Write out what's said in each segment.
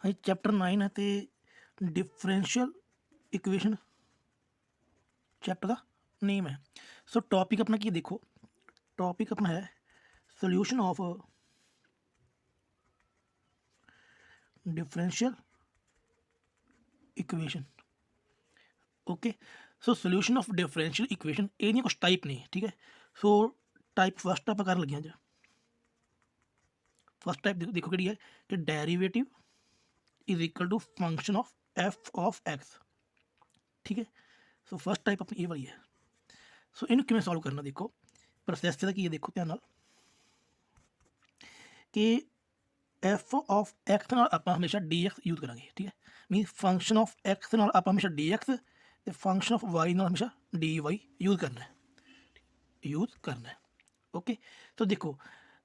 हाँ जी, चैप्टर 9 है तो डिफरेंशियल इक्वेशन चैप्टर का नेम है। सो टॉपिक अपना की देखो, टॉपिक अपना है solution of differential equation. Okay, so solution of differential equation ये कुछ टाइप नहीं, ठीक है। सो टाइप फर्स्ट आप कर लगे आज। फर्स्ट टाइप देखो कि है कि derivative is equal to function of f of x, ठीक है। सो फर्स्ट टाइप अपनी ये वाली है। सो इन्हें किमें सॉल्व करना, देखो प्रोसैस का की है, देखो ध्यान नाल कि एफ ऑफ एक्स नाल आपां हमेशा डी एक्स यूज करांगे, ठीक है। मीन फंक्शन ऑफ एक्स नाल आपां हमेशा डी एक्स ते फंक्शन ऑफ वाई नाल हमेशा डी वाई यूज करना है, ओके। तो देखो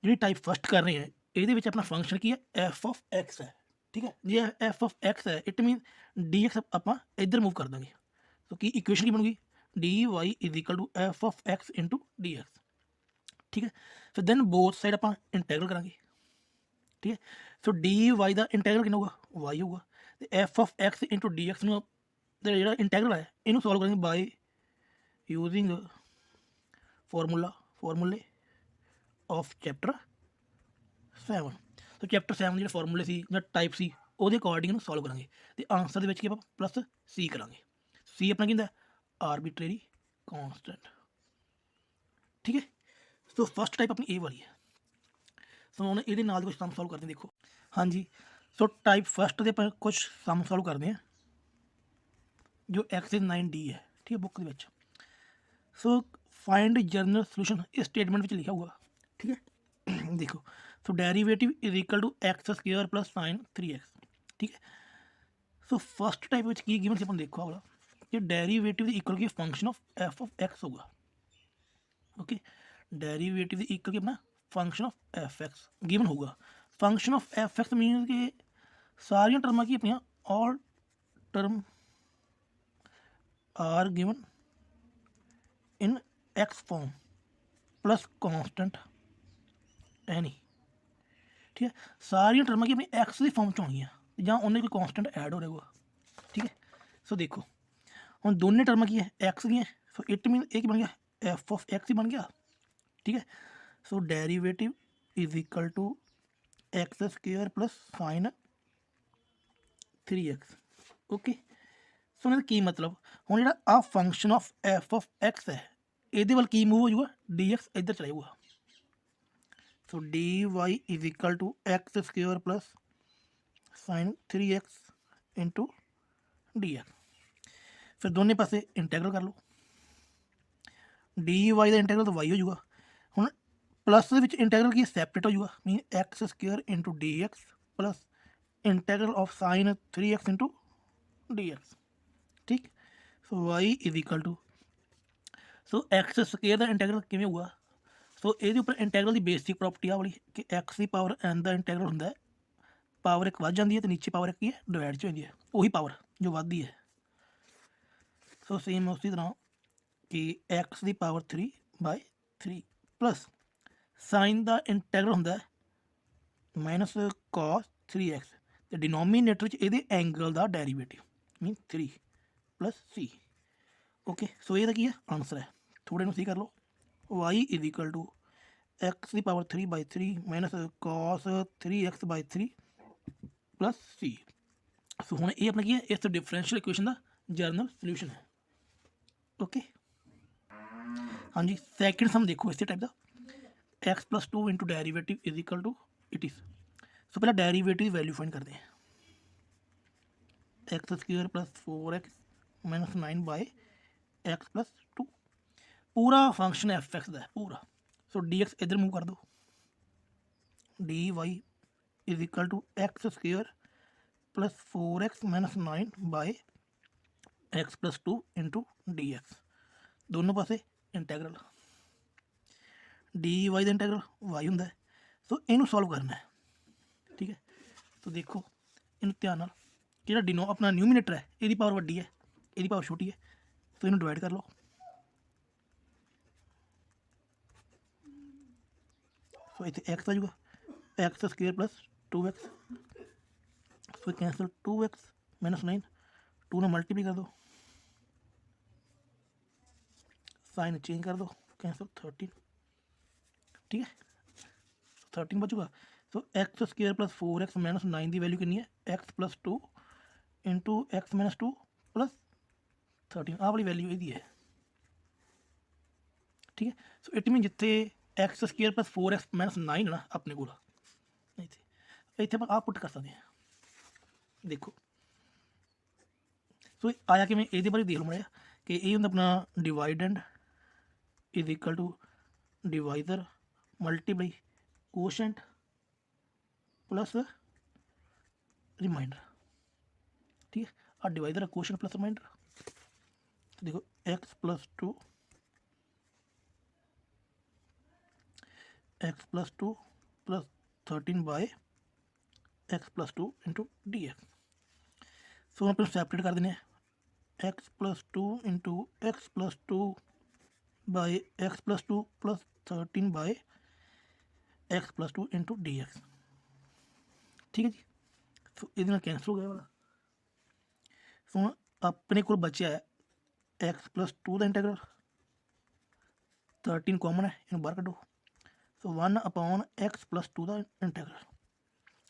जी टाइप फर्स्ट कर रहे हैं ये अपना फंक्शन की है एफ ऑफ एक्स है, ठीक है। जी एफ ऑफ एक्स है इट मीन डी एक्स आप इधर मूव कर देंगे, तो की इक्वेशन की बनूगी d y is equal to f of x into d x, ठीक है। फिर देन बोथ साइड आप इंटैगल करा, ठीक है। सो डी वाई का इंटैगल कितना होगा, वाई होगा। तो F of x into d x जो इंटैगल है इनू सॉल्व करेंगे बाय यूजिंग फॉर्मूले ऑफ चैप्टर 7। तो चैप्टर 7 जो फॉर्मूले से टाइप से वो अकॉर्डिंग सॉल्व करा, तो आंसर के प्लस सी करा। सी अपना कहता आरबीट्रेरी कॉन्सटेंट, ठीक है। तो फर्स्ट टाइप अपनी ए वाली है। सो हम ये कुछ सम सॉल्व करते हैं, देखो हाँ जी। सो टाइप फर्स्ट के अपन कुछ सम सॉल्व करते हैं जो एक्सरसाइज 9D है, ठीक है, बुक के। सो फाइंड जर्नल सोल्यूशन इस स्टेटमेंट में लिखा हुआ, ठीक है। देखो so derivative is equal to x square plus sine 3x, ठीक है। सो फर्स्ट टाइप में की गिवन से अपन देखो वाला कि डेरिवेटिव इक्वल की function of f of x होगा, ओके। डेरिवेटिव इक्वल की अपना function of f x given होगा। Function of f x mean कि सारिया टर्म की अपन all term are given in x form plus constant any, ठीक है। सारिया टर्म की अपनी एक्स की फॉर्म च होंगे ਜਾਂ उन्हें कोई कॉन्सटेंट ऐड हो रहा होगा, ठीक है। सो देखो हम दोनों टर्म की है एक्स की है, सो इट मीन एक बन गया एफ ऑफ एक्स ही बन गया, ठीक है। So derivative is equal to x square plus sine 3x, okay. So उन्हें की मतलब हम जो आ function of f of x है ये वाल की मूव हो जाऊगा डी एक्स इधर चला जाऊगा। So d y is equal to x square plus sine 3x into d x. फिर दोनों पासे इंटैगल कर लो, डी वाई का इंटैगल तो वाई हो जाऊगा। हूँ प्लस इंटैगल की सैपरेट हो जाऊगा mean x square into d x plus integral of sine 3x into d x, ठीक। So y is equal to so x square का इंटैगल किमें होगा। सो ये इंटैगल की बेसिक प्रॉपर्टी आ वाली कि एक्स की पावर एन का इंटैगल होंगे पावर एक बढ़ जाती है तो नीचे पावर एक ही है डिवाइड हो जाती है वही पावर जो बढ़ती है। सो सेम उसी तरह कि एक्स की पावर 3/3 प्लस साइन का इंटैगल होंगे माइनस कॉस 3x तो डिनोमीनेटर ये एंगल का derivative mean 3 plus c, okay. So ये की है आंसर है, थोड़े सी कर लो। Y is equal to x की power 3/3 minus cos 3x/3 plus c. So हम ये अपना की है इस डिफरेंशियल इक्वेशन का जर्नल सोल्यूशन है, ओके। हाँ जी सैकेंड सम देखो इस टाइप का x plus 2 into derivative is equal to it is. So पहले डेरीवेटिव वैल्यू फाइंड करते हैं x square plus 4x minus 9/x+2 पूरा फंक्शन एफ एक्स का है पूरा। सो डी एक्स इधर मूव कर दो, d y is equal to x square plus 4x minus 9/x+2 into d x दोनों पासे इंटैगरल डी वाई का इंटैगरल वाई होंगे। सो इनू सॉल्व करना है, ठीक है। तो देखो इन ध्यान नाल जो डिनो अपना न्यूमीनेटर है ये पावर वड्डी है ये पावर छोटी है, तो इन्हें डिवाइड कर लो। सो इतने एक्स आ जाऊगा एक्स स्क्वेयर प्लस 2x। सो कैंसिल 2x माइनस 9, 2 ने मल्टीप्लाई कर दो, साइन चेंज कर दो, कैंसिल 13, ठीक है 13 बचूगा। So x square plus 4x minus 9 की वैल्यू कितनी है, x plus 2 into x minus 2 plus 13, आ वाली वैल्यू यही है, ठीक है। सो इट मीन जिथे x square plus 4x minus 9 है ना अपने को, इतने आप पुट कर सकते हैं। देखो सो आया कि मैं ये बारे देख लो माड़ा कि ये होंगे अपना dividend is equal to divisor multiply quotient plus remainder, ठीक है। और डिवाइजर है कोशेंट प्लस रिमाइंडर, तो देखो x plus 2 plus 13 by x plus 2 into d x. So हम अपने सैपरेट कर देने, x plus 2 into x plus 2 by x plus 2 plus 13 by x plus 2 into d x, ठीक है जी। सो ये कैंसल हो गया वाला। सो अपने को बचा है एक्स प्लस 2 का इंटैग्रल, 13 कॉमन है इन बाहर कढ़ो, सो 1 अपॉन एक्स प्लस 2 का इंटैग्रल,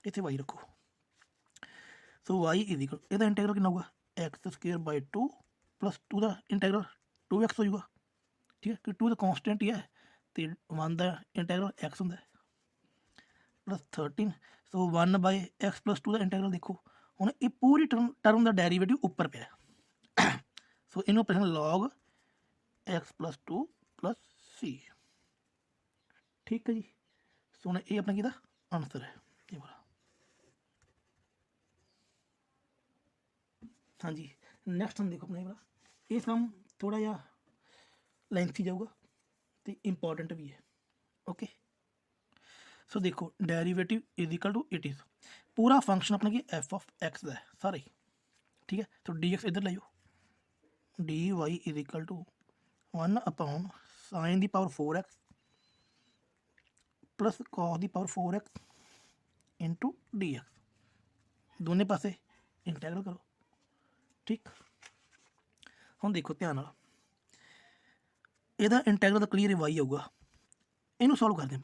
इतने वाई रखो। सो वाई इज इक्वल यदा इंटैग्रल कितना होगा, एक्स स्क्र बाय 2 प्लस 2 का इंटैग्रल 2x हो जाएगा, ठीक है, क्योंकि 2 तो कॉन्सटेंट ही है, तो 1 का इंटैग्रल x होंगे plus 13। So 1 by x plus 2 का इंटैग्रल देखो हम ये पूरी टर्म का डेरीवेटिव उपर पे है। सो इनू अपने log x plus 2 plus c, ठीक है जी। सो हम ये अपना कि आंसर है ये वाला। हाँ जी नैक्सट हम देखो अपना ये वाला, ये सम थोड़ा जहा लेंथी जाऊगा तो इंपॉर्टेंट भी है, ओके। सो देखो derivative is equal to it is पूरा फंक्शन अपना कि एफ ऑफ एक्स का है सारे, ठीक है। तो डी एक्स इधर ले जाओ, d y is equal to 1 upon sine the power 4x plus cos the power 4x into d x, दोनों पासे इंटैग्रल करो, ठीक। हम देखो ध्यान नाल ਇਹਦਾ इंटैग्रल का क्लीयर वाई आऊगा, इनू सॉल्व कर दें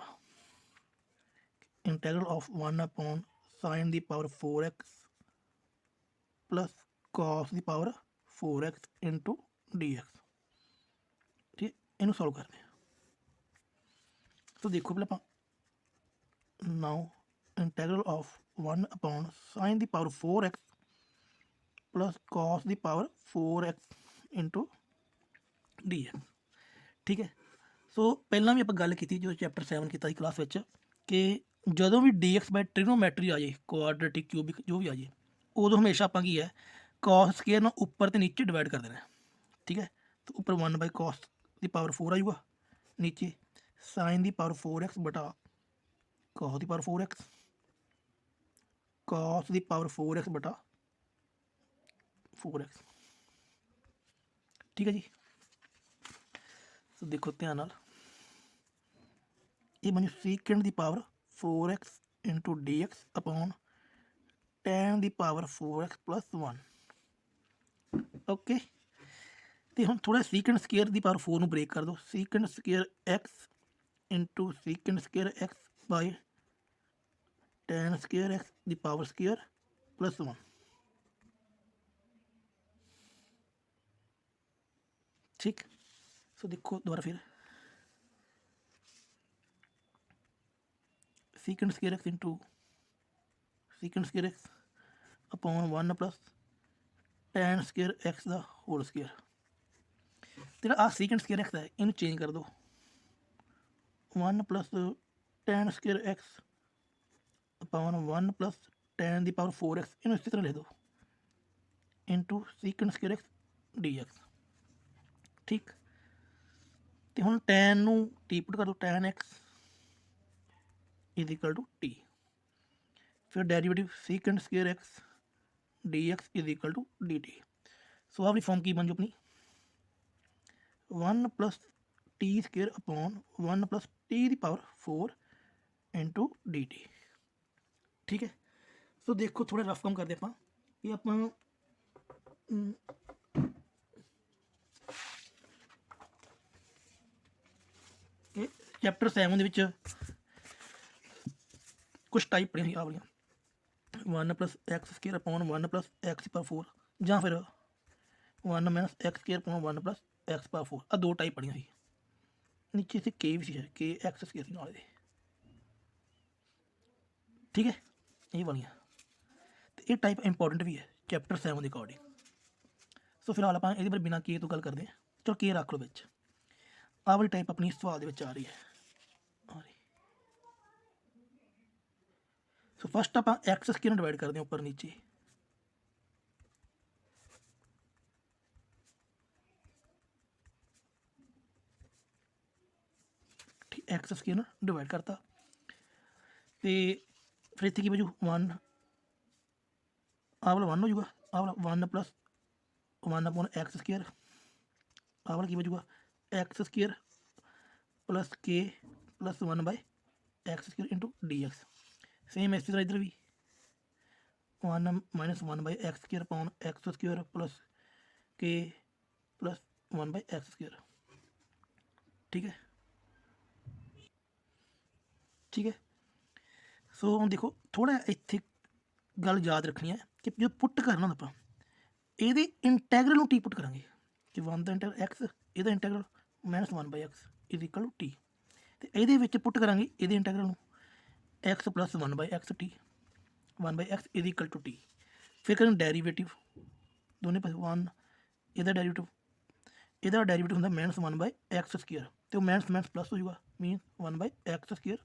integral of 1 upon sine the power 4x plus cos the power 4x into d x, ठीक है इनू सॉल्व कर दें। तो देखो पहले आप now integral of 1 upon sine the power 4x plus cos the power 4x into d x, ठीक है। सो पहला भी आप गल की जो चैप्टर 7 किया क्लास में कि जो भी डी एक्स बाय ट्रिग्नोमैट्री आ जाए क्वाड्रेटिक क्यूबिक जो भी आ जाए उदो हमेशा आप की है कॉस स्केयर ना उपर तो नीचे डिवाइड कर देना, ठीक है। तो उपर 1 बाय कॉस की पावर 4 आ जाऊगा, नीचे साइन की पावर 4x बटा कॉस की पावर 4x, कॉस की पावर 4x बटा 4x, ठीक है जी। तो देखो ध्यान नाल ये बनी सीकेंड की power 4x into d x upon tan की पावर 4x प्लस 1, ओके। तो हम थोड़ा सीकेंड स्केयर की पावर 4 ब्रेक कर दो, secant square x into सीकेंड square x by tan square x की पावर स्केयर प्लस 1, ठीक। सो देखो दोबारा फिर secant square x into सीकेंड square x upon 1 plus tan square x का होल स्केयर, तेरा आ सीकेंड स्केयर एक्स है इनू चेंज कर दो, 1 plus tan square x upon 1 plus tan की पावर 4x इनू इसी तरह लिख दो into सीकेंड square x d x, ठीक। तो हम टैन नू टी पुट कर दो, tan x is equal to t, फिर derivative second square x d x is equal to d t. So अपनी फॉर्म की बन जाओ अपनी 1 plus t square upon 1 plus t की पावर 4 इंटू डी टी, ठीक है। ਸੋ ਦੇਖੋ ਥੋੜਾ ਰਫ ਕੰਮ ਕਰਦੇ ਆਪਾਂ ਇਹ ਆਪਾਂ ਇਹ ਚੈਪਟਰ 7 ਦੇ ਵਿੱਚ ਕੁਛ ਟਾਈਪ ਪੜ੍ਹੀਆਂ ਸੀ ਆ ਵਾਲੀਆਂ 1 + x² ਅਪੋਨ 1 + x⁴ ਜਾਂ ਫਿਰ 1 - x² ਅਪੋਨ 1 + x⁴ ਆ ਦੋ ਟਾਈਪ ਪੜ੍ਹੀਆਂ ਸੀ। ਨੀਚੇ ਸੀ ਕੇ ਵੀ ਸੀ ਕੇ x² ਸੀ ਨਾਲ ਇਹਦੇ, ਠੀਕ ਹੈ ਇਹ ਵਾਲੀਆਂ, ਤੇ ਇਹ ਟਾਈਪ ਇੰਪੋਰਟੈਂਟ ਵੀ ਹੈ ਚੈਪਟਰ 7 ਦੇ ਅਕੋਰਡਿੰਗ। ਸੋ ਫਿਲਹਾਲ ਆਪਾਂ ਇਹਦੇ ਬਾਰੇ ਬਿਨਾਂ ਕੇ ਤੋਂ ਗੱਲ ਕਰਦੇ ਹਾਂ। ਚਲੋ ਕੇ ਰੱਖ ਲਓ ਵਿੱਚ, ਆਹ ਵਾਲੀ ਟਾਈਪ ਆਪਣੀ ਸਵਾਲ ਦੇ ਵਿੱਚ ਆ ਰਹੀ ਹੈ। ਸੋ ਫਸਟ ਆਪਾਂ x² ਨੂੰ ਡਿਵਾਈਡ ਕਰਦੇ ਹਾਂ ਉੱਪਰ ਨੀਚੇ, x² ਨੂੰ ਡਿਵਾਈਡ ਕਰਤਾ, ਤੇ ਫਿਰ ਇੱਥੇ ਕੀ ਵਜੂ 1, ਆਹ ਵਾਲਾ 1 ਹੋ ਜੂਗਾ, ਆਹ ਵਾਲਾ 1 + 1 ਅਪੋਨ x², ਆਹ ਵਾਲਾ ਕੀ ਵਜੂਗਾ x² + k + 1/x² into dx। Same ਇਸੇ ਤਰ੍ਹਾਂ ਇੱਧਰ ਵੀ 1 - 1/x² upon x² + k + 1/x², ਠੀਕ ਹੈ ਠੀਕ ਹੈ। ਸੋ ਹੁਣ ਦੇਖੋ ਥੋੜ੍ਹਾ ਇੱਥੇ ਗੱਲ ਯਾਦ ਰੱਖਣੀ ਹੈ ਕਿ ਜਦੋਂ ਪੁੱਟ ਕਰਨਾ ਆਪਾਂ ਇਹਦੇ ਇੰਟੈਗਰਲ ਨੂੰ ਟੀ ਪੁੱਟ ਕਰਾਂਗੇ ਕਿ 1 ਦਾ ਇੰਟੈਗਰਲ x, ਇਹਦਾ ਇੰਟੈਗਰਲ -1/x = t, ਅਤੇ ਇਹਦੇ ਵਿੱਚ ਪੁੱਟ ਕਰਾਂਗੇ ਇਹਦੇ ਇੰਟੈਗਰਲ ਨੂੰ x + 1/x t, 1/x = t। ਫਿਰ ਕਰਾਂਗੇ ਡੈਰੀਵੇਟਿਵ ਦੋਨੇ ਪਾਸੇ 1, ਇਹਦਾ ਡੈਰੀਵੇਟਿਵ ਹੁੰਦਾ -1/x², ਅਤੇ ਉਹ ਮਾਈਨਸ ਪਲੱਸ ਹੋ ਜੂਗਾ, ਮੀਨ 1/x²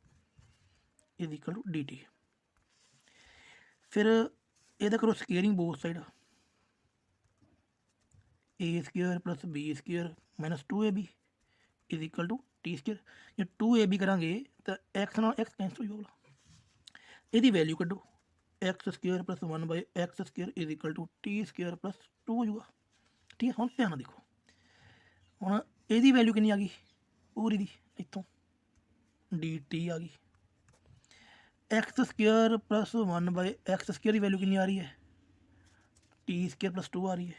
= dt। ਫਿਰ ਇਹਦਾ ਕਰੋ ਸਕੇਅਰਿੰਗ ਬੋਥ side, a² + b² - 2ab = t²। ਜੇ 2ab ਕਰਾਂਗੇ ਤਾਂ x ਨਾਲ x ਕੈਂਸਲ ਹੋ ਜਾਊਗਾ, ਇਹਦੀ ਵੈਲਿਊ ਕੱਢੋ x² + 1/x² = t² + 2 ਹੋ ਜੂਗਾ, ਠੀਕ ਹੈ। ਹੁਣ ਧਿਆਨ ਨਾਲ ਦੇਖੋ, ਹੁਣ ਇਹਦੀ ਵੈਲਿਊ ਕਿੰਨੀ ਆ ਗਈ ਪੂਰੀ ਦੀ, ਇੱਥੋਂ dt ਆ ਗਈ, x² + 1/x² ਦੀ ਵੈਲਿਊ ਕਿੰਨੀ ਆ ਰਹੀ ਹੈ t² + 2 ਆ ਰਹੀ ਹੈ,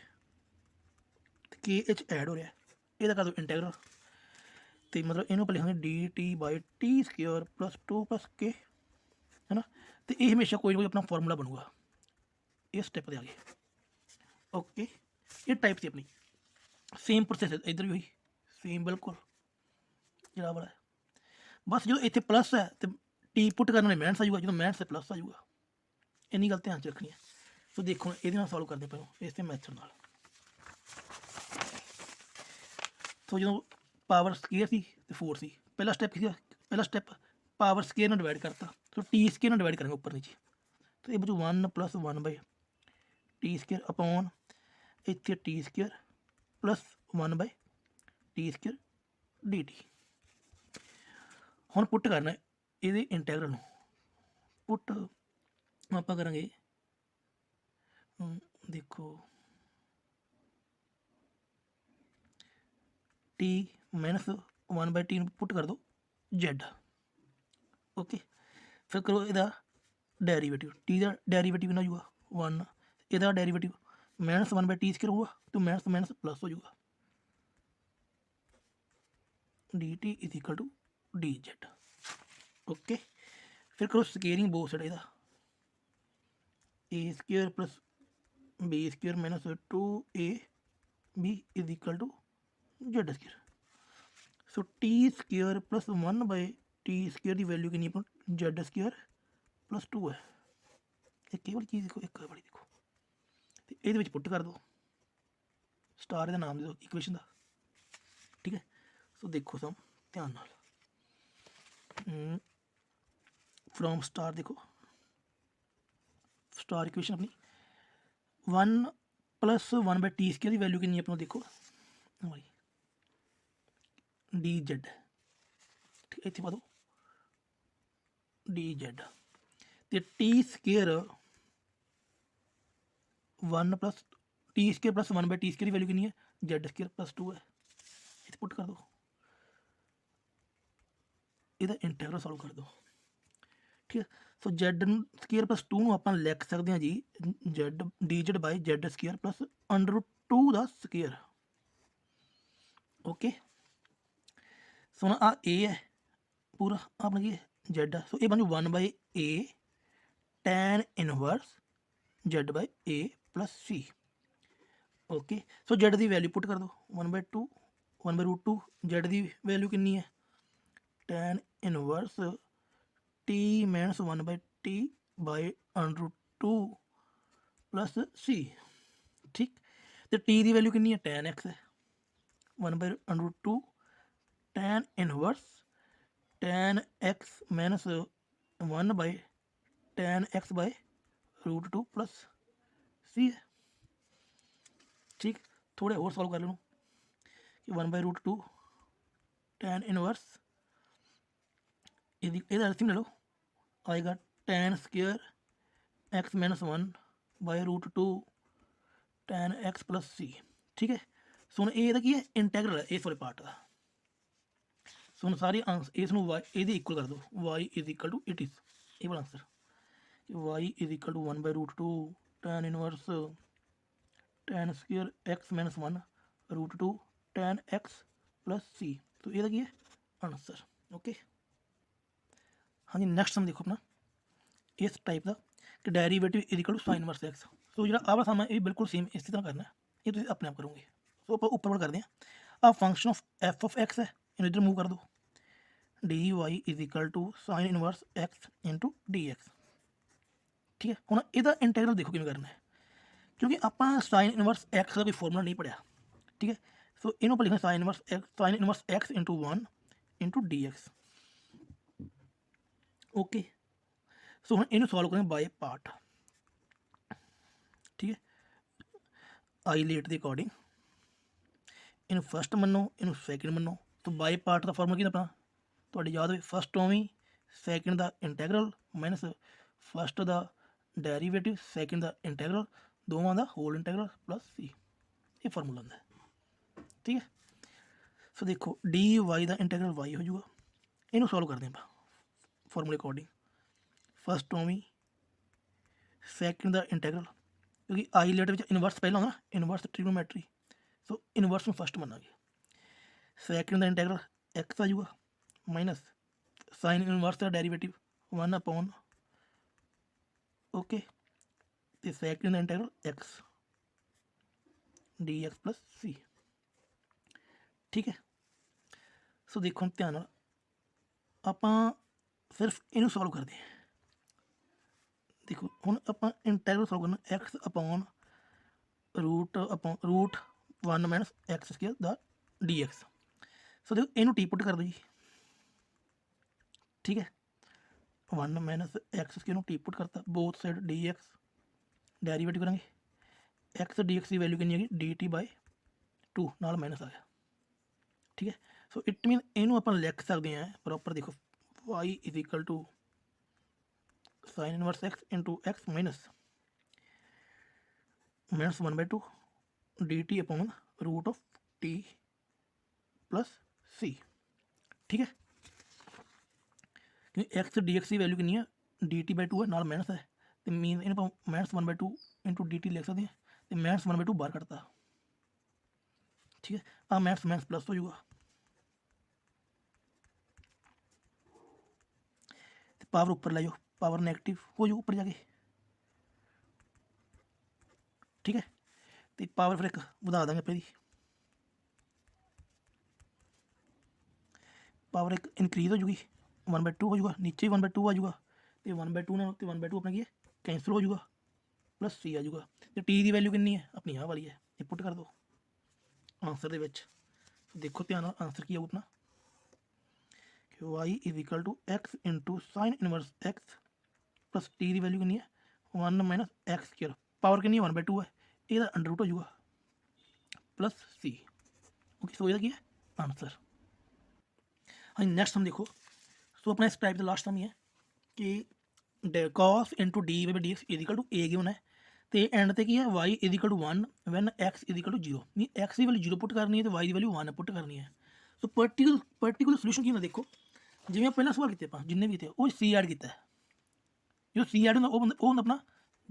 ਅਤੇ ਕੇ ਇਹ 'ਚ ਐਡ ਹੋ ਰਿਹਾ, ਇਹਦਾ ਕਰ ਦਿਓ ਇੰਟੈਗਰਲ, ਅਤੇ ਮਤਲਬ ਇਹਨੂੰ ਆਪਾਂ ਲਿਖਾਂਗੇ dt/t² + 2 + k, ਹੈ ਨਾ। ਅਤੇ ਇਹ ਹਮੇਸ਼ਾ ਕੋਈ ਨਾ ਕੋਈ ਆਪਣਾ ਫਾਰਮੂਲਾ ਬਣੂਗਾ ਇਸ ਸਟੈਪ 'ਤੇ ਆ ਗਏ, ਓਕੇ। ਇਹ ਟਾਈਪ ਸੀ ਆਪਣੀ, ਸੇਮ ਪ੍ਰੋਸੈਸ ਇੱਧਰ ਵੀ ਹੋਈ ਸੇਮ ਬਿਲਕੁਲ ਜਿਹੜਾ ਵਾਲਾ, ਬਸ ਜਦੋਂ ਇੱਥੇ ਪਲੱਸ ਹੈ ਅਤੇ ਟੀ ਪੁੱਟ ਕਰਨ ਵਾਲੇ ਮਾਈਨਸ ਆ ਜੂਗਾ, ਜਦੋਂ ਮਾਈਨਸ 'ਤੇ ਪਲੱਸ ਆ ਜੂਗਾ, ਇੰਨੀ ਗੱਲ ਧਿਆਨ 'ਚ ਰੱਖਣੀ ਹੈ। ਸੋ ਦੇਖੋ ਇਹਦੇ ਨਾਲ ਸੋਲਵ ਕਰਦੇ ਪਏ ਇਸੇ ਮੈਥਡ ਨਾਲ। ਸੋ ਜਦੋਂ ਪਾਵਰ ਸਕੇਅਰ ਸੀ ਅਤੇ 4 ਸੀ, ਪਹਿਲਾ ਸਟੈਪ ਪਾਵਰ ਸਕੇਅਰ ਨਾਲ ਡਿਵਾਈਡ ਕਰਤਾ, ਸੋ t² ਨਾਲ ਡਿਵਾਈਡ ਕਰਾਂਗੇ ਉੱਪਰ ਨੀਚੇ, ਅਤੇ ਇਹ ਬਚੂ 1 + 1/t² ਅਪੋਨ ਇੱਥੇ t² + 1/t² dt। ਹੁਣ ਪੁੱਟ ਕਰਨਾ ਇਹਦੇ ਇੰਟੈਗਰਲ ਨੂੰ, ਪੁੱਟ ਆਪਾਂ ਕਰਾਂਗੇ, ਦੇਖੋ t - 1/t ਨੂੰ ਪੁੱਟ ਕਰ ਦਿਓ z, ਓਕੇ। ਫਿਰ ਕਰੋ ਇਹਦਾ ਡੈਰੀਵੇਟਿਵ, t ਦਾ ਡੈਰੀਵੇਟਿਵ ਨਾ ਜੂਗਾ 1, ਇਹਦਾ ਡੈਰੀਵੇਟਿਵ -1/t² ਹੋਊਗਾ, ਅਤੇ ਮਾਈਨਸ ਪਲੱਸ ਹੋ ਜੂਗਾ, dt = dz, ਓਕੇ। ਫਿਰ ਕਰੋ ਸਕੇਅਰਿੰਗ ਬੋਥ ਸਾਈਡ, ਇਹਦਾ a² + b² - 2ab = z²। ਸੋ t² + 1/t² ਦੀ ਵੈਲਿਊ ਕਿੰਨੀ ਆਪਣੀ z² + 2 ਹੈ, ਇਹ ਕੇਵਲ ਚੀਜ਼ ਦੇਖੋ ਇੱਕ ਵਾਰੀ ਦੇਖੋ, ਅਤੇ ਇਹਦੇ ਵਿੱਚ ਪੁੱਟ ਕਰ ਦਿਓ, ਸਟਾਰ ਇਹਦਾ ਨਾਮ ਦੇ ਦਿਓ ਇਕੁਏਸ਼ਨ ਦਾ, ਠੀਕ ਹੈ। ਸੋ ਦੇਖੋ ਸਮ ਧਿਆਨ ਨਾਲ, ਫਰੋਮ ਸਟਾਰ ਦੇਖੋ, ਸਟਾਰ ਇਕੁਏਸ਼ਨ ਆਪਣੀ 1 + 1/t² ਦੀ ਵੈਲਿਊ ਕਿੰਨੀ ਆਪਣਾ ਦੇਖੋ dz, ਠੀਕ ਇੱਥੇ ਪਾ ਦਿਓ dz, ਅਤੇ t² 1 + t² + 1/t² ਦੀ ਵੈਲਿਊ ਕਿੰਨੀ ਹੈ z² + 2 ਹੈ, ਇੱਥੇ ਪੁੱਟ ਕਰ ਦਿਓ, ਇਹਦਾ ਇੰਟੈਗਰਲ ਸੋਲਵ ਕਰ ਦਿਓ, ਠੀਕ ਹੈ। ਸੋ ਜ਼ੈਡ ਸਕੁਏਅਰ ਪਲੱਸ 2 ਨੂੰ ਆਪਾਂ ਲਿਖ ਸਕਦੇ ਹਾਂ ਜੀ ਜ਼ੈਡ ਡੀਜ਼ੈਡ ਬਾਈ ਜ਼ੈਡ ਸਕੁਏਅਰ ਪਲੱਸ √2 ਦਾ ਸਕੁਏਅਰ। ਓਕੇ, ਸੋ ਹੁਣ ਆ ਏ ਹੈ ਪੂਰਾ ਆਪਣਾ ਕੀ ਜ਼ੈਡ ਆ, ਸੋ ਇਹ ਬਣ ਜੂ 1/a tan inverse z by a plus c। Okay, so z ਦੀ ਵੈਲਿਊ ਪੁੱਟ ਕਰ ਦਿਓ 1/2 1/√2 ਜ਼ੈਡ ਦੀ ਵੈਲਿਊ ਕਿੰਨੀ ਹੈ tan inverse t minus 1/t ਬਾਈ √2 ਪਲੱਸ c। ਠੀਕ, ਤੇ t ਦੀ ਵੈਲਿਊ ਕਿੰਨੀ ਹੈ tan x ਹੈ 1/√2 tan inverse tan x minus 1/tan x ਬਾਈ √2 ਪਲੱਸ c ਹੈ। ਠੀਕ, ਥੋੜੇ ਹੋਰ ਸੋਲਵ ਕਰ ਲੈਣ ਕਿ 1/√2 tan ਇਨਵਰਸ ਇਹਦਾ ਐਲਸੀਐਮ ਲੈ ਲਓ, ਆਏਗਾ tan square x minus 1/√2 tan x plus c। ਠੀਕ ਹੈ, ਸੋ ਹੁਣ ਇਹਦਾ ਕੀ ਹੈ ਇੰਟੈਗਰਲ ਹੈ ਇਸ ਵਾਲੇ ਪਾਰਟ ਦਾ। ਸੋ ਹੁਣ ਸਾਰੇ ਇਸ ਨੂੰ y ਇਹਦੇ ਇਕੁਅਲ ਕਰ ਦਿਓ, y is equal to it is ਇਹ ਵਾਲਾ answer y is equal to 1/√2 tan inverse tan square x minus 1/√2 tan x plus c। So ਇਹਦਾ ਕੀ ਹੈ ਆਂਸਰ। ਓਕੇ, ਹਾਂਜੀ ਨੈਕਸਟ ਸਮ ਦੇਖੋ ਆਪਣਾ ਇਸ ਟਾਈਪ ਦਾ ਕਿ derivative is equal to sine inverse x। So ਜਿਹੜਾ ਆਹ ਵਾਲਾ ਸਮ ਹੈ ਇਹ ਬਿਲਕੁਲ ਸੇਮ ਇਸੇ ਤਰ੍ਹਾਂ ਕਰਨਾ, ਇਹ ਤੁਸੀਂ ਆਪਣੇ ਆਪ ਕਰੋਗੇ। ਸੋ ਆਪਾਂ ਉੱਪਰ ਕਰਦੇ ਹਾਂ, ਆਹ function of f of x ਹੈ, ਇਹਨੂੰ ਇੱਧਰ ਮੂਵ ਕਰ ਦਿਓ dy is equal to sine inverse x into dx। ਠੀਕ ਹੈ, ਹੁਣ ਇਹਦਾ ਇੰਟੈਗਰਲ ਦੇਖੋ ਕਿਵੇਂ ਕਰਨਾ ਹੈ, ਕਿਉਂਕਿ ਆਪਾਂ ਸਾਈਨ ਇਨਵਰਸ x ਦਾ ਕੋਈ ਫਾਰਮੂਲਾ ਨਹੀਂ ਪੜ੍ਹਿਆ। ਠੀਕ ਹੈ, ਸੋ ਇਹਨੂੰ ਆਪਾਂ ਲਿਖਣਾ sine inverse x into 1 into dx। Okay, so ਹੁਣ ਇਹਨੂੰ ਸੋਲਵ ਕਰਾਂਗੇ ਬਾਏ ਪਾਰਟ। ਠੀਕ ਹੈ, ਆਈ ਲੇਟ ਦੇ ਅਕੋਰਡਿੰਗ ਇਹਨੂੰ ਫਸਟ ਮੰਨੋ, ਇਹਨੂੰ ਸੈਕਿੰਡ ਮੰਨੋ। ਤਾਂ ਬਾਏ ਪਾਰਟ ਦਾ ਫਾਰਮੂਲਾ ਕੀ ਆਪਣਾ ਤੁਹਾਡੇ ਯਾਦ ਹੋਵੇ, ਫਸਟ ਉਵੇਂ ਸੈਕਿੰਡ ਦਾ ਇੰਟੈਗਰਲ ਮਾਈਨਸ ਫਸਟ ਦਾ ਡੈਰੀਵੇਟਿਵ ਸੈਕਿੰਡ ਦਾ ਇੰਟੈਗਰਲ ਦੋਵਾਂ ਦਾ ਹੋਲ ਇੰਟੈਗਰਲ ਪਲੱਸ c। ਇਹ ਫਾਰਮੂਲਾ ਹੁੰਦਾ। ਠੀਕ ਹੈ, ਸੋ ਦੇਖੋ dy ਦਾ ਇੰਟੈਗਰਲ y ਹੋ ਜਾਊਗਾ, ਇਹਨੂੰ ਸੋਲਵ ਕਰਦੇ ਆਪਾਂ ਫਾਰਮੂਲੇ ਅਕੋਰਡਿੰਗ। ਫਸਟ ਉਵੇਂ ਸੈਕਿੰਡ ਦਾ ਇੰਟੈਗਰਲ, ਕਿਉਂਕਿ ਆਈ ਲੇਟ ਵਿੱਚ ਇਨਵਰਸ ਪਹਿਲਾਂ ਹੁੰਦਾ ਨਾ, ਇਨਵਰਸ ਟ੍ਰਿਗਨੋਮੈਟਰੀ, ਸੋ ਇਨਵਰਸ ਨੂੰ ਫਸਟ ਮੰਨਾਂਗੇ। ਸੈਕਿੰਡ ਦਾ ਇੰਟੈਗਰਲ x ਆ ਜਾਊਗਾ ਮਾਈਨਸ ਸਾਈਨ ਇਨਵਰਸ ਦਾ ਡੈਰੀਵੇਟਿਵ 1/, ਓਕੇ, ਤੇ ਸੈਕਿੰਡ ਦਾ integral x dx plus c। ਠੀਕ ਹੈ, ਸੋ ਦੇਖੋ ਧਿਆਨ ਨਾਲ ਆਪਾਂ ਸਿਰਫ ਇਹਨੂੰ ਸੋਲਵ ਕਰਦੇ ਹਾਂ। ਦੇਖੋ ਹੁਣ ਆਪਾਂ ਇੰਟੈਗਰਲ ਸੋਲਵ ਕਰਨਾ x upon root 1 minus x square ਦਾ dx। ਸੋ ਦੇਖੋ ਇਹਨੂੰ ਟੀ ਪੁੱਟ ਕਰ ਦਿਓ ਜੀ। ਠੀਕ ਹੈ, 1 ਮਾਈਨਸ x ਸਕੁਏਅਰ ਨੂੰ ਟੀ ਪੁੱਟ ਕਰਤਾ, ਬੋਥ ਸਾਈਡ dx ਡੈਰੀਵੇਟਿਵ ਕਰਾਂਗੇ। x dx ਦੀ ਵੈਲਿਊ ਕਿੰਨੀ ਹੈਗੀ dt/2 ਨਾਲ ਮਾਈਨਸ ਆ ਗਿਆ। ਠੀਕ ਹੈ, ਸੋ ਇਟ ਮੀਨ ਇਹਨੂੰ ਆਪਾਂ ਲਿਖ ਸਕਦੇ ਹਾਂ ਪ੍ਰੋਪਰ। ਦੇਖੋ y is equal to sine inverse x into x minus 1/2 dt upon root of t plus c। ਠੀਕ ਹੈ, ਕਿਉਂਕਿ x dx ਦੀ ਵੈਲਿਊ ਕਿੰਨੀ ਹੈ dt/2 ਹੈ ਨਾਲ ਮਾਈਨਸ ਹੈ, ਤੇ ਮੀਨ ਇਹਨੂੰ ਆਪਾਂ ਮਾਈਨਸ 1/2 ਇੰਟੂ dt ਲਿਖ ਸਕਦੇ ਹਾਂ, ਤੇ ਮਾਈਨਸ 1/2 ਬਾਹਰ ਕੱਢਤਾ। ਠੀਕ ਹੈ, ਆਹ ਮਾਈਨਸ ਪਲੱਸ ਹੋ ਜਾਊਗਾ, ਤੇ ਪਾਵਰ ਉੱਪਰ ਲੈ ਜਾਓ, ਪਾਵਰ ਨੈਗੇਟਿਵ ਹੋ ਜਾਊ ਉੱਪਰ ਜਾ ਕੇ। ਠੀਕ ਹੈ, ਤੇ ਪਾਵਰ ਫਿਰ ਇੱਕ ਵਧਾ ਦਾਂਗੇ ਆਪਾਂ ਇਹਦੀ, ਪਾਵਰ ਇੱਕ ਇਨਕਰੀਜ਼ ਹੋ ਜੂਗੀ 1/2 ਹੋ ਜਾਊਗਾ, ਨੀਚੇ ਵੀ 1/2 ਆ ਜਾਊਗਾ, ਤੇ 1/2 ਨਾਲ ਤੇ 1/2 ਆਪਣਾ ਕੀ ਹੈ ਕੈਂਸਲ ਹੋ ਜਾਊਗਾ, ਪਲੱਸ c ਆ ਜਾਊਗਾ। ਤੇ ਟੀ ਦੀ ਵੈਲਿਊ ਕਿੰਨੀ ਹੈ ਆਪਣੀ ਆਹ ਵਾਲੀ ਹੈ, ਇਹ ਪੁੱਟ ਕਰ ਦਿਓ ਆਂਸਰ ਦੇ ਵਿੱਚ। ਦੇਖੋ ਧਿਆਨ ਨਾਲ ਆਂਸਰ ਕੀ ਆਊ ਆਪਣਾ ਕਿ y is equal to x into sine inverse x plus t ਦੀ ਵੈਲਿਊ ਕਿੰਨੀ ਹੈ 1 ਮਾਈਨਸ x ਸਕੁਏਅਰ, ਪਾਵਰ ਕਿੰਨੀ 1/2 ਹੈ, ਇਹਦਾ ਅੰਡਰ ਰੂਟ ਹੋ ਜਾਊਗਾ ਪਲੱਸ c। ਓਕੇ, ਸੋ ਇਹਦਾ ਕੀ ਹੈ ਆਂਸਰ। ਹਾਂਜੀ ਨੈਕਸਟ ਸਮ ਦੇਖੋ, ਸੋ ਆਪਣਾ ਇਸ ਟਾਈਪ ਦਾ ਲਾਸਟ ਸਮ ਹੀ ਹੈ ਕਿ cos into dy/dx is equal to a given ਹੈ, ਤੇ ਐਂਡ ਤੇ ਕੀ ਹੈ y is equal to 1 when x is equal to 0। ਨਹੀਂ x ਦੀ ਵੈਲਿਊ 0 ਪੁੱਟ ਕਰਨੀ ਹੈ ਤੇ y ਦੀ ਵੈਲਿਊ 1 ਪੁੱਟ ਕਰਨੀ ਹੈ। ਸੋ ਪਰਟੀਕੂਲਰ ਸੋਲੂਸ਼ਨ ਕੀ ਹੁੰਦਾ ਦੇਖੋ, ਜਿਵੇਂ ਪਹਿਲਾਂ ਸਵਾਲ ਕੀਤੇ ਆਪਾਂ ਜਿੰਨੇ ਵੀ ਕੀਤੇ ਉਹ c ਐਡ ਕੀਤਾ, जो सी ऐड होंगे वो होंगे अपना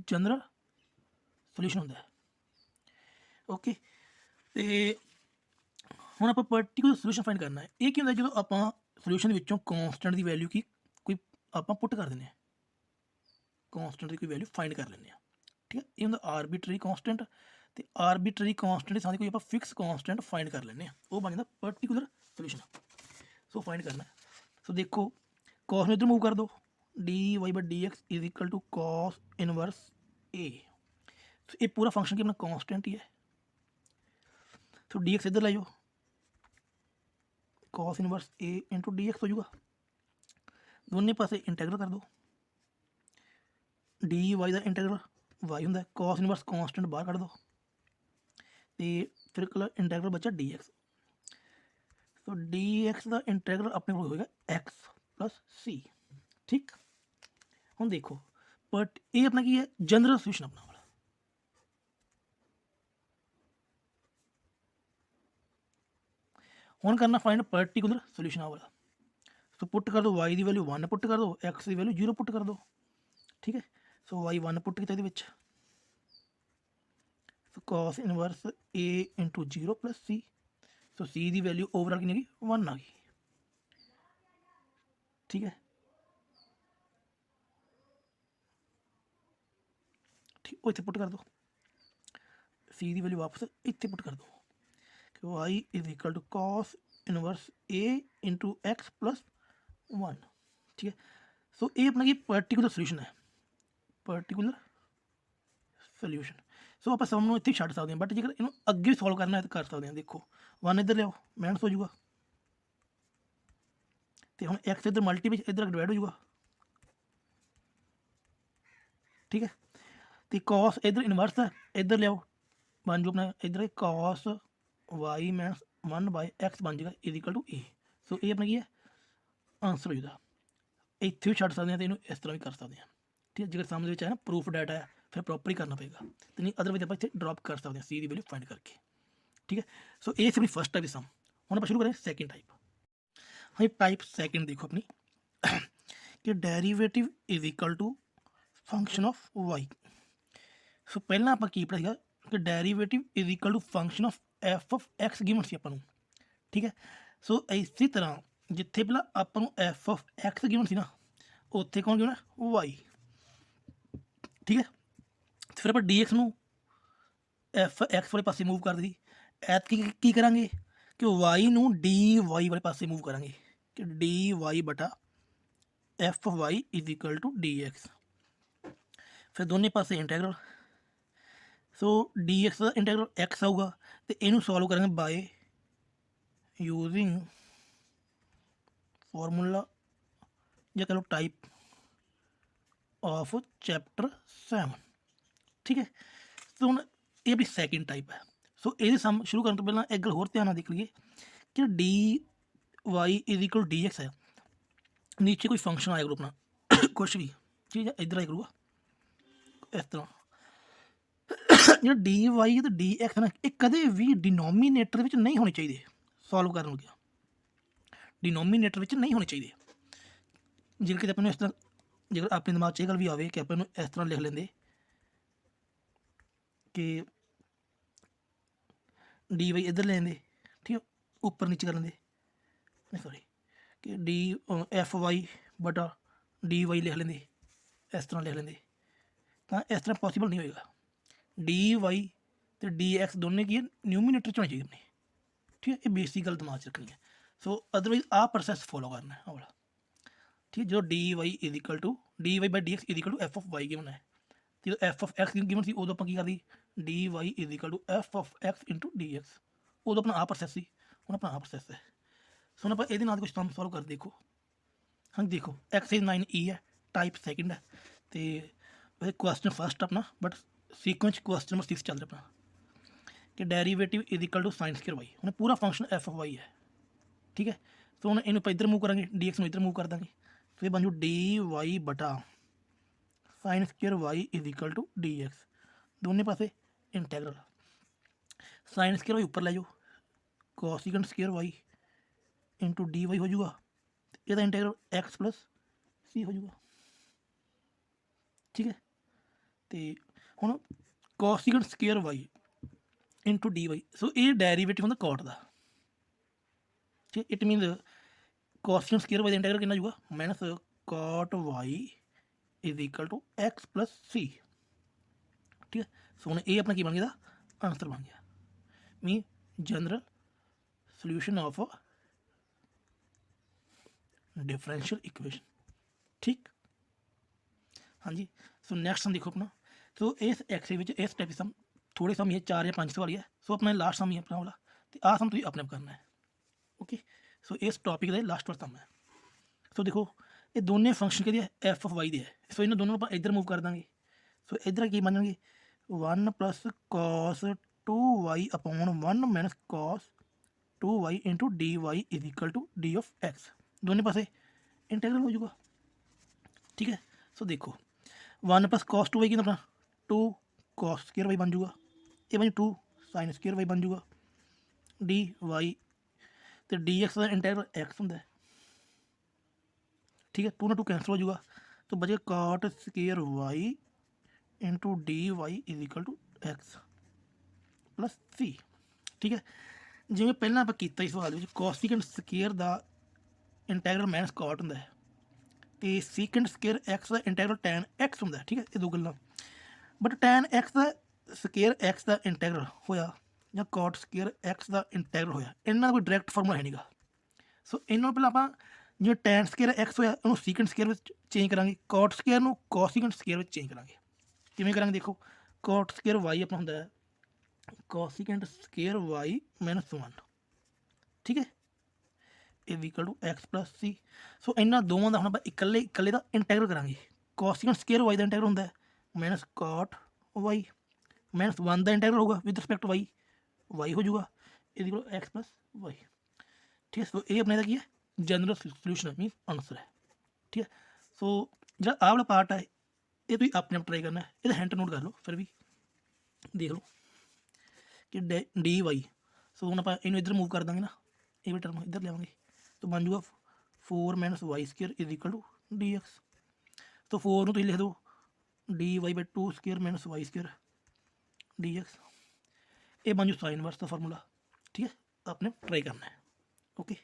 जनरल सोल्यूशन होंगे। ओके, तो ਹੁਣ ਆਪਾਂ ਪਾਰਟੀਕੂਲਰ ਸੋਲੂਸ਼ਨ ਫਾਈਂਡ ਕਰਨਾ ਹੈ। ਇਹ ਕੀ ਹੁੰਦਾ ਜਦੋਂ ਆਪਾਂ ਸੋਲੂਸ਼ਨ ਦੇ ਵਿੱਚੋਂ ਕੌਂਸਟੈਂਟ ਦੀ ਵੈਲਿਊ ਕੀ ਕੋਈ ਆਪਾਂ ਪੁੱਟ ਕਰ ਦਿੰਦੇ ਹਾਂ, ਕੌਂਸਟੈਂਟ ਦੀ ਕੋਈ ਵੈਲਿਊ ਫਾਈਂਡ ਕਰ ਲੈਂਦੇ ਹਾਂ। ਠੀਕ ਹੈ, ਇਹ ਹੁੰਦਾ ਆਰਬਿਟਰੀ ਕੌਂਸਟੈਂਟ, ਅਤੇ ਆਰਬਿਟਰੀ ਕੌਂਸਟੈਂਟ ਦੇ ਸਾਹਮਣੇ ਕੋਈ ਆਪਾਂ ਫਿਕਸ ਕੌਂਸਟੈਂਟ ਫਾਈਂਡ ਕਰ ਲੈਂਦੇ ਹਾਂ, ਉਹ ਬਣ ਜਾਂਦਾ ਪਾਰਟੀਕੂਲਰ ਸੋਲੂਸ਼ਨ। ਸੋ ਫਾਈਂਡ ਕਰਨਾ, ਸੋ ਦੇਖੋ ਕੌਸ ਨੂੰ ਇੱਧਰ ਮੂਵ ਕਰ ਦਿਓ, d y by d x is equal to cos inverse a. ਇਹ ਪੂਰਾ ਫੰਕਸ਼ਨ ਕੀ ਆਪਣਾ ਕੌਂਸਟੈਂਟ ਹੀ ਹੈ। ਸੋ डी एक्स इधर ले जाओ, कॉस इनवर्स ए इंटू डी एक्स हो जाऊगा, दोनों पासे इंटैगरल कर दो, डी वाई का इंटैगरल वाई होंगे, कॉस इनवर्स कॉन्स्टेंट बाहर कढ़ दो, तो फिर इंटैगरल बचा डी एक्स। तो डी एक्स का इंटैगरल अपने को होगा एक्स प्लस सी। ठीक, हम देखो बट ये अपना की है जनरल सोल्यूशन अपना वाला। ਹੁਣ करना फाइंड पार्टिकुलर सोल्यूशन वाला। सो पुट कर दो वाई की वैल्यू 1 पुट कर दो, एक्स की वैल्यू 0 पुट कर दो। ठीक है, सो वाई 1 पुट किया, सो कॉस इनवर्स ए इंटू 0 प्लस सी। सो सी की वैल्यू ओवरऑल कितनी आ गई 1 आ गई। ठीक है, ठीक वो इतने पुट कर दो, सी की वैल्यू वापस इतने पुट कर दो, y is equal to cos inverse a into x plus 1। ठीक है, सो ये अपना ये पार्टिकुलर सोल्यूशन है, पार्टिकुलर सोल्यूशन। सो आप सब इतने छड़ सकते हैं, बट जेकर इन अगे भी सॉल्व करना है तो कर सकते हैं। देखो 1 इधर लियाओ माइनस हो जाऊगा, तो हम एक्स इधर मल्टी इधर डिवाइड हो जाऊगा। ठीक है, तो कॉस इधर इनवर्स है, इधर लियाओ बन जाओ अपना इधर cos y minus 1 by x बन जाएगा is equal to a. So ये अपना की है आंसर हो जाएगा। इतने भी छड़ सकते हैं, तो इन्हों इस तरह भी कर सकते हैं। ठीक है, जगह समझ है ना प्रूफ डाटा है फिर प्रॉपर ही करना पेगा, तो नहीं अदरवाइज आप इतने ड्रॉप कर सकते हैं सी की वैल्यू फाइंड करके। ठीक है, सो ये अपनी फर्स्ट टाइप सम। हम आप शुरू करें सैकेंड टाइप। हाँ, टाइप सैकेंड देखो अपनी कि derivative is equal to function of y. So पहला आप की पढ़ा कि derivative is equal to function of f of x given c अपन। ठीक है, सो इसी तरह जिथे पहला अपन f of x given c ना, उत्थे कौन गिवन है वाई। ठीक है, फिर आप डी एक्स नू एफ एक्स वाले पासे मूव कर दी, ऐत की करांगे कि वाई नू डी वाई वाले पासे मूव करांगे कि डी वाई बटा f of y is equal to d x. फिर दोनों पासे इंटैगरल, सो डी एक्स का इंटैगरल एक्स आऊगा, तो इनू सॉल्व करेंगे बाय यूजिंग फॉर्मूला या कह लो टाइप ऑफ चैप्टर 7। ठीक है, तो हम ये अपनी सैकेंड टाइप है। सो ये सम शुरू करने तो पहला एक गल होर ध्यान देख लीए कि d y is equal d x है, नीचे कोई फंक्शन आया करो अपना कुछ भी, ठीक है इधर आया करूँगा इस तरह। जो डी वाई तो डी एक्स ना ये कदे भी डिनोमीनेटर में नहीं होने चाहिए सॉल्व करने लगे, डिनोमीनेटर में नहीं होने चाहिए। जेकर कि अपन इस तरह जेकर अपने दिमाग च गल भी आए कि अपन इस तरह लिख लेंगे कि डी वाई इधर लेंगे, ठीक है ऊपर नीचे कर लेंगे, सॉरी कि डी एफ वाई बटा डी वाई लिख लेंगे, इस तरह लिख लेंगे, तो इस तरह पॉसिबल नहीं होएगा। डी वाई तो डी एक्स दोनों की न्यूमीनेटर च होनी चाहिए अपनी। ठीक है, ये बेसिक गल दिमाग च रखनी है। सो अदरवाइज आ प्रोसैस फॉलो करना है वाला। ठीक है, जो d y is equal to d y by d x is equal to f of y given है, जो f of x given c उदों की कर दी d y is equal to f of x into d x, उदों अपना आ process सी हूँ अपना आ प्रोसैस है। सो हम आप ये कुछ सम सॉल्व कर देखो। हाँ देखो एक्सरसाइज 9E है, टाइप सैकेंड है, तो क्वेश्चन फर्स्ट अपना बट सीक्वेंस क्वेश्चन नंबर 6 चल रहा अपना कि derivative is equal to sine square y. हमने पूरा फंक्शन एफ ऑफ वाई है। ठीक है, तो हम इन इधर मूव करेंगे, डी एक्स में इधर मूव कर देंगे, तो ये बन जू डी वाई बटा sine square y is equal to d x, दोनों पासे इंटैगरल, साइन स्क्वायर वाई ऊपर ले जाओ, cosecant square y into d y हो जाऊगा, यदा इंटैगरल एक्स प्लस सी हो जाऊगा। ठीक है। तो हुण cosecant square y into d y, so ये डेरीवेटिव होंदा कॉट का, ठीक है। It mean cosecant square y का इंटीग्रल कितना होगा minus cot y is equal to x plus c, ठीक है। सो हुण ये अपना की बन गया, आंसर बन गया mean general solution of differential equation, ठीक। हाँ जी। सो नैक्सट सम देखो अपना, सो इस एक्सरसाइज इस टाइप सम थोड़े सम ही 4 या 5 सवाल ही है, सो अपना लास्ट सम ही अपना वाला, तो आ सम तुम अपने आप करना है, ओके। सो इस टॉपिक का लास्ट वाला सम है। सो देखो ये दोनों फंक्शन के लिए एफ ऑफ वाई दे है, सो इन्होंने दोनों आप इधर मूव कर देंगे। सो इधर की बन जाएंगे 1 plus cos 2y upon 1 minus cos 2y into d y is equal to d of x, दोनों पासे इंटीग्रल हो जाएगा, ठीक है। सो देखो 1 प्लस कॉस 2y की अपना 2 कॉस स्केयर वाई बन जाऊगा, ये बन 2 साइन स्केयर वाई बन जाऊगा, डी वाई तो डी एक्स का इंटीग्रल एक्स होंगे, ठीक है। 2 ना 2 कैंसिल हो जाऊगा, तो बचे cot square y into d y is equal to x plus c, ठीक है। जिमें पहला आप किया इस सवाल में कोसिकेंट स्केयर का इंटीग्रल माइनस कॉट होंगे, तो सीकेंट स्केयर एक्स का इंटीग्रल टैन एक्स होंगे, ठीक है। ये दो गल्लां, बट टैन एक्स का स्केयर एक्स का इंटीग्रल होया या कॉट स्केयर एक्स का इंटीग्रल होया, इन्हों कोई डायरैक्ट फार्मूला है नहीं गा। सो इन्होंने पहले आप जो टैन स्केयर एक्स होया उन्होंने सीकेंट स्केयर में चेंज करांगे, कॉट स्केयर को कोसिकेंट स्केयर में चेंज करांगे, किवें करांगे देखो। कॉट स्केयर वाई अपना होंदा है कोसिकेंट स्केयर वाई माइनस 1, ठीक है, is equal to x plus c. So इन्होंने दोवों का हम इकल्ले इकल्ले का इंटीग्रल करांगे, कोसिकेंट स्केयर वाई का इंटीग्रल होंदा है माइनस कॉट वाई माइनस 1 का इंटीग्रल होगा विद रिस्पेक्ट वाई, वाई हो जाऊगा is equal to x plus y, ठीक है। सो ये अपने की है जनरल सोल्यूशन मीन आंसर है, ठीक है। सो जो आ वाला पार्ट है ये तुम अपने आप ट्राई करना है, ये हिंट नोट कर लो फिर भी देख लो कि डी वाई। सो हम आप इन्हें इधर मूव कर देंगे ना, ये भी टर्म इधर लियाएंगे, तो बन जाऊगा 4 minus y square is equal to d x. तो 4 तुम लिख दो d y by 2 square minus y square d x, ये बन जाओ साइन वर्स का फार्मूला, ठीक है। आपने ट्राई करना है, ओके।